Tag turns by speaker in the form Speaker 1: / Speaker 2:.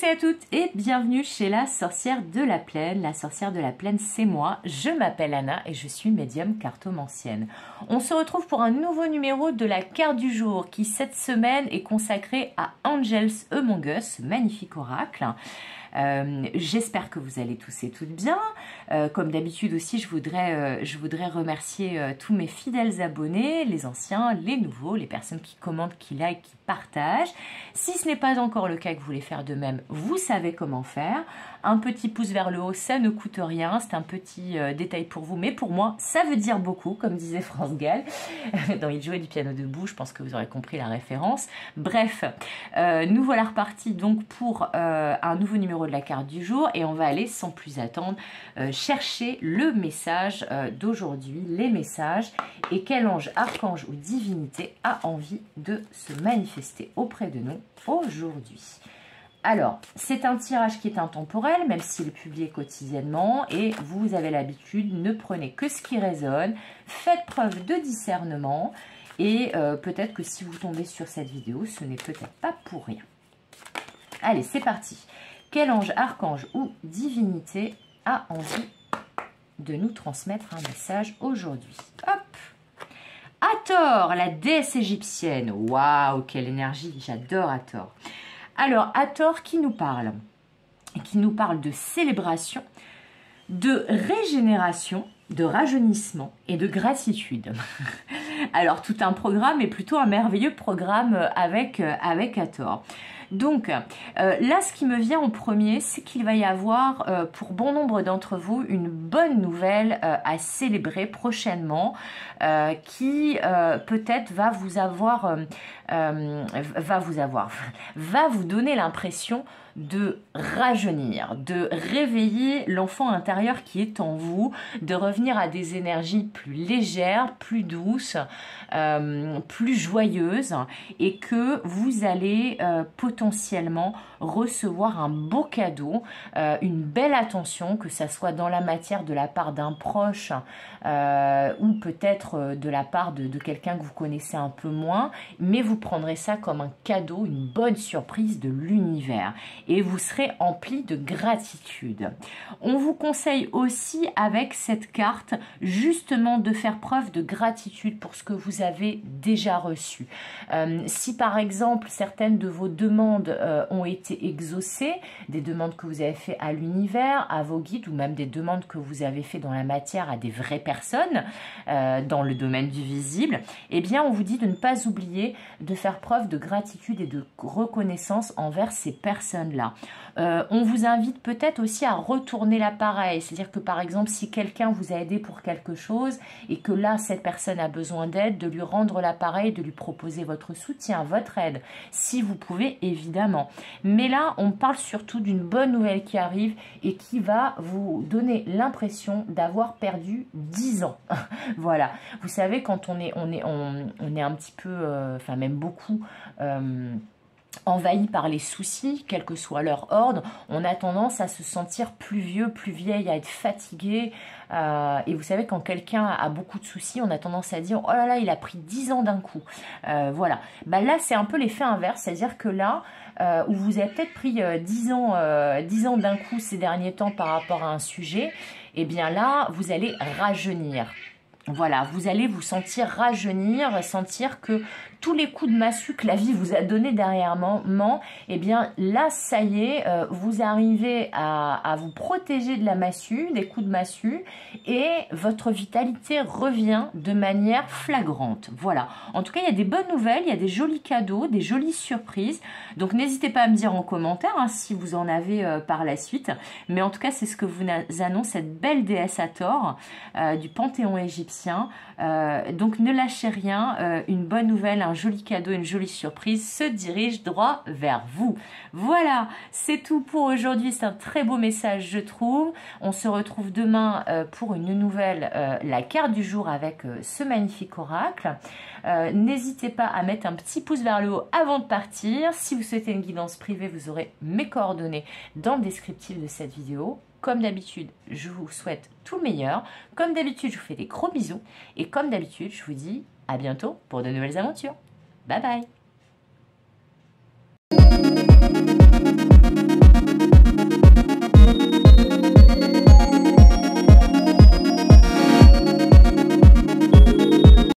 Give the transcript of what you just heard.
Speaker 1: et à toutes et bienvenue chez la sorcière de la plaine. La sorcière de la plaine, c'est moi. Je m'appelle Anna et je suis médium cartomancienne. On se retrouve pour un nouveau numéro de la carte du jour qui cette semaine est consacrée à Angels Among Us, magnifique oracle. J'espère que vous allez tous et toutes bien. Comme d'habitude aussi, je voudrais remercier tous mes fidèles abonnés, les anciens, les nouveaux, les personnes qui commentent, qui likent, qui partagent. Si ce n'est pas encore le cas que vous voulez faire de même, vous savez comment faire. Un petit pouce vers le haut, ça ne coûte rien. C'est un petit détail pour vous, mais pour moi, ça veut dire beaucoup, comme disait France Gall. Dans Il jouait du piano debout, je pense que vous aurez compris la référence. Bref, nous voilà repartis donc pour un nouveau numéro de la carte du jour et on va aller sans plus attendre chercher le message d'aujourd'hui, les messages et quel ange, archange ou divinité a envie de se manifester auprès de nous aujourd'hui. Alors, c'est un tirage qui est intemporel, même s'il est publié quotidiennement, et vous avez l'habitude, ne prenez que ce qui résonne, faites preuve de discernement, et peut-être que si vous tombez sur cette vidéo, ce n'est peut-être pas pour rien. Allez, c'est parti. Quel ange, archange ou divinité a envie de nous transmettre un message aujourd'hui? Hop! Hathor, la déesse égyptienne. Waouh, quelle énergie, j'adore Hathor. Alors, Hathor qui nous parle de célébration, de régénération, de rajeunissement et de gratitude. Alors, tout un programme et plutôt un merveilleux programme avec Hathor. Donc, là, ce qui me vient en premier, c'est qu'il va y avoir, pour bon nombre d'entre vous, une bonne nouvelle à célébrer prochainement, qui peut-être va vous donner l'impression de rajeunir, de réveiller l'enfant intérieur qui est en vous, de revenir à des énergies plus légères, plus douces, plus joyeuses, et que vous allez potentiellement recevoir un beau cadeau, une belle attention, que ça soit dans la matière de la part d'un proche ou peut-être de la part de quelqu'un que vous connaissez un peu moins, mais vous prendrez ça comme un cadeau, une bonne surprise de l'univers. Et vous serez empli de gratitude. On vous conseille aussi avec cette carte justement de faire preuve de gratitude pour ce que vous avez déjà reçu. Si par exemple certaines de vos demandes ont été exaucées, des demandes que vous avez fait à l'univers, à vos guides ou même des demandes que vous avez fait dans la matière à des vraies personnes dans le domaine du visible, eh bien on vous dit de ne pas oublier de faire preuve de gratitude et de reconnaissance envers ces personnes-là. On vous invite peut-être aussi à retourner l'appareil, c'est-à-dire que par exemple si quelqu'un vous a aidé pour quelque chose et que là cette personne a besoin d'aide, de lui rendre l'appareil, de lui proposer votre soutien, votre aide, si vous pouvez évidemment. Mais là on parle surtout d'une bonne nouvelle qui arrive et qui va vous donner l'impression d'avoir perdu 10 ans. Voilà, vous savez quand on est un petit peu, enfin même beaucoup envahi par les soucis, quel que soit leur ordre, on a tendance à se sentir plus vieux, plus vieille, à être fatigué. Et vous savez, quand quelqu'un a beaucoup de soucis, on a tendance à dire « Oh là là, il a pris 10 ans d'un coup. » Voilà. Bah là, c'est un peu l'effet inverse, c'est-à-dire que là, où vous avez peut-être pris 10 ans d'un coup ces derniers temps par rapport à un sujet, et bien là, vous allez rajeunir. Voilà, vous allez vous sentir rajeunir, sentir que tous les coups de massue que la vie vous a donné dernièrement, eh bien là, ça y est, vous arrivez à vous protéger de la massue, des coups de massue, et votre vitalité revient de manière flagrante. Voilà, en tout cas, il y a des bonnes nouvelles, il y a des jolis cadeaux, des jolies surprises, donc n'hésitez pas à me dire en commentaire si vous en avez par la suite, mais en tout cas, c'est ce que vous annonce cette belle déesse Hathor du panthéon égyptien. Donc ne lâchez rien, une bonne nouvelle, un joli cadeau, une jolie surprise se dirige droit vers vous. Voilà, c'est tout pour aujourd'hui, c'est un très beau message je trouve. On se retrouve demain pour une nouvelle, la carte du jour avec ce magnifique oracle. N'hésitez pas à mettre un petit pouce vers le haut avant de partir. Si vous souhaitez une guidance privée, vous aurez mes coordonnées dans le descriptif de cette vidéo. Comme d'habitude, je vous souhaite tout le meilleur. Comme d'habitude, je vous fais des gros bisous. Et comme d'habitude, je vous dis à bientôt pour de nouvelles aventures. Bye bye!